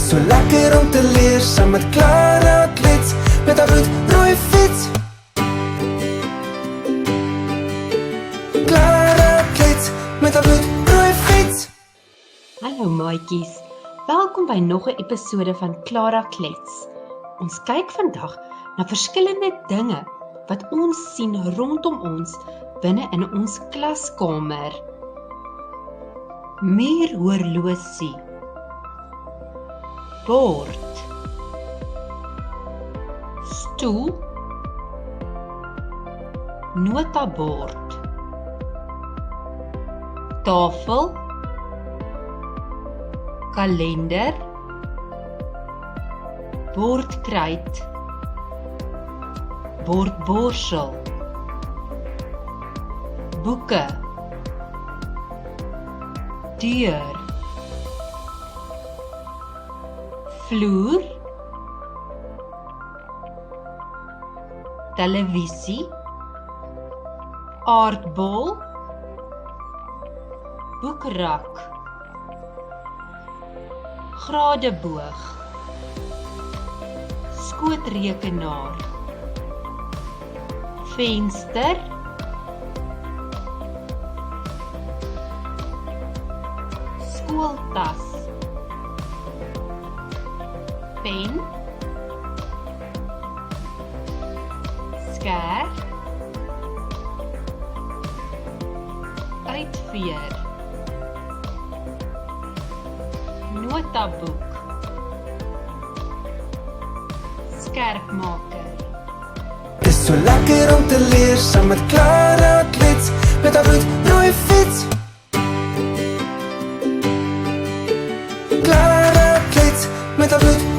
so lekker om te leer saam met Clara Klets met haar bloedrooi fiets. Clara Klets met haar bloedrooi fiets. Hallo maatjies, welkom by nog 'n episode van Clara Klets. Ons kyk vandag na verskillende dinge wat ons sien rondom ons binne in ons klaskamer. Muurhorlosie, bord, stoel, notabord, tafel, kalender, bordkruit, bordborsel, boeke, deur, vloer, televisie, aardbol, boekrak, gradeboog, skootrekenaar, venster, skooltas, pen, skêr, uitveer, notaboek, skerpmaker. Dis so lekker om te leer saam met Clara Klets met haar bloedrooi fiets. Clara Klets met haar bloedrooi